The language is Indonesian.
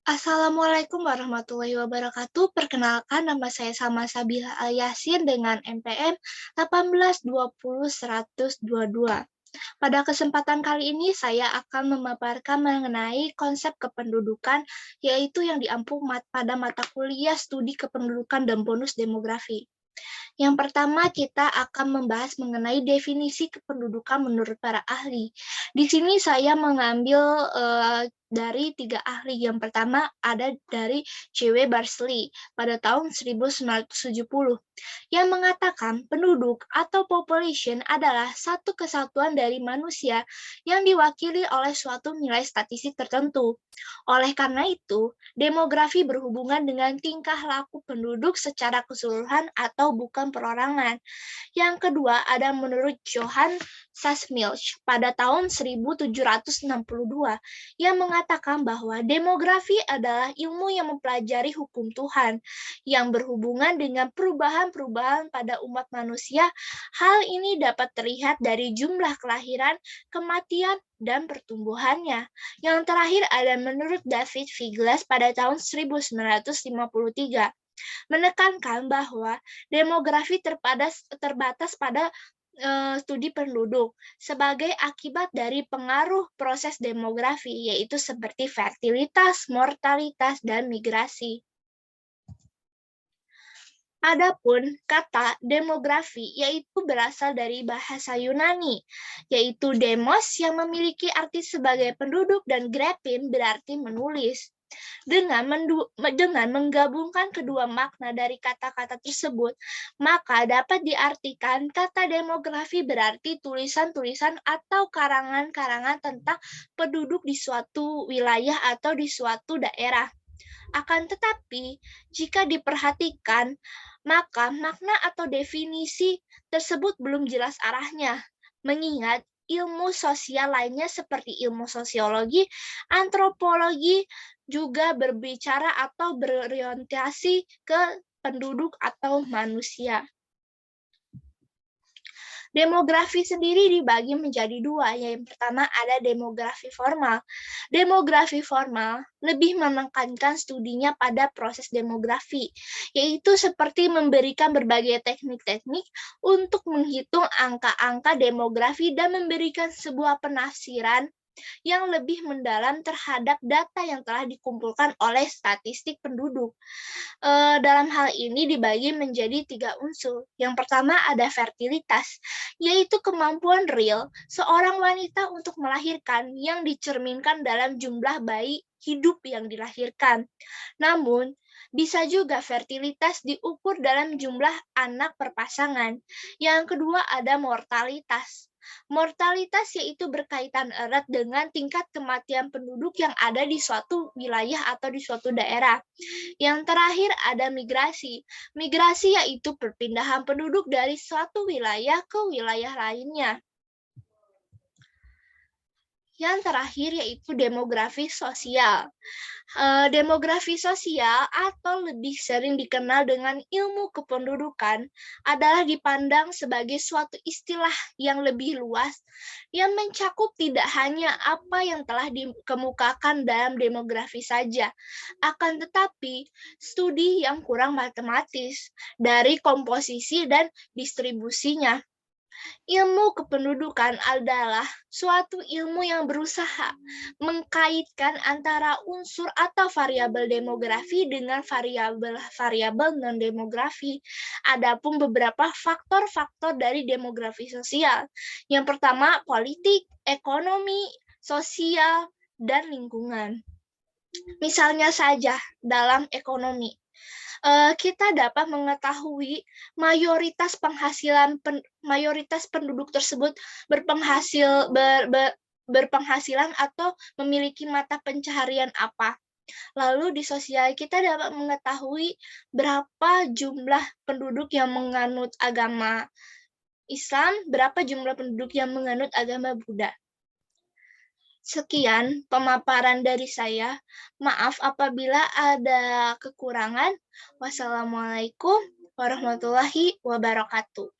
Assalamualaikum warahmatullahi wabarakatuh. Perkenalkan, nama saya Salma Sabila Al-Yasin dengan NPM 18201122. Pada kesempatan kali ini, saya akan memaparkan mengenai konsep kependudukan, yaitu yang diampu pada mata kuliah studi kependudukan dan bonus demografi. Yang pertama, kita akan membahas mengenai definisi kependudukan menurut para ahli. Di sini saya mengambil dari 3 ahli. Yang pertama ada dari C.W. Barsley pada tahun 1970 yang mengatakan penduduk atau population adalah satu kesatuan dari manusia yang diwakili oleh suatu nilai statistik tertentu. Oleh karena itu, demografi berhubungan dengan tingkah laku penduduk secara keseluruhan atau bukan perorangan. Yang kedua ada menurut Johann Sassmilch pada tahun 1762 yang mengatakan bahwa demografi adalah ilmu yang mempelajari hukum Tuhan yang berhubungan dengan perubahan-perubahan pada umat manusia. Hal ini dapat terlihat dari jumlah kelahiran, kematian, dan pertumbuhannya. Yang terakhir ada menurut David Figles pada tahun 1953 menekankan bahwa demografi terbatas pada studi penduduk sebagai akibat dari pengaruh proses demografi, yaitu seperti fertilitas, mortalitas, dan migrasi. Adapun kata demografi yaitu berasal dari bahasa Yunani, yaitu demos yang memiliki arti sebagai penduduk dan graphin berarti menulis. Dengan menggabungkan kedua makna dari kata-kata tersebut, maka dapat diartikan kata demografi berarti tulisan-tulisan atau karangan-karangan tentang penduduk di suatu wilayah atau di suatu daerah. Akan tetapi, jika diperhatikan, maka makna atau definisi tersebut belum jelas arahnya, mengingat ilmu sosial lainnya seperti ilmu sosiologi, antropologi juga berbicara atau berorientasi ke penduduk atau manusia. Demografi sendiri dibagi menjadi dua. Yang pertama ada demografi formal. Demografi formal lebih menekankan studinya pada proses demografi, yaitu seperti memberikan berbagai teknik-teknik untuk menghitung angka-angka demografi dan memberikan sebuah penafsiran yang lebih mendalam terhadap data yang telah dikumpulkan oleh statistik penduduk. Dalam hal ini dibagi menjadi 3 unsur. Yang pertama ada fertilitas, yaitu kemampuan real seorang wanita untuk melahirkan yang dicerminkan dalam jumlah bayi hidup yang dilahirkan. Namun, bisa juga fertilitas diukur dalam jumlah anak per pasangan. Yang kedua ada mortalitas. Mortalitas yaitu berkaitan erat dengan tingkat kematian penduduk yang ada di suatu wilayah atau di suatu daerah. Yang terakhir ada migrasi. Migrasi yaitu perpindahan penduduk dari suatu wilayah ke wilayah lainnya. Yang terakhir yaitu demografi sosial. Demografi sosial atau lebih sering dikenal dengan ilmu kependudukan adalah dipandang sebagai suatu istilah yang lebih luas yang mencakup tidak hanya apa yang telah dikemukakan dalam demografi saja, akan tetapi studi yang kurang matematis dari komposisi dan distribusinya. Ilmu kependudukan adalah suatu ilmu yang berusaha mengkaitkan antara unsur atau variabel demografi dengan variabel non-demografi. Adapun beberapa faktor-faktor dari demografi sosial. Yang pertama, politik, ekonomi, sosial, dan lingkungan. Misalnya saja dalam ekonomi, kita dapat mengetahui mayoritas penduduk tersebut berpenghasilan atau memiliki mata pencaharian apa. Lalu di sosial kita dapat mengetahui berapa jumlah penduduk yang menganut agama Islam, berapa jumlah penduduk yang menganut agama Buddha. Sekian pemaparan dari saya. Maaf apabila ada kekurangan. Wassalamualaikum warahmatullahi wabarakatuh.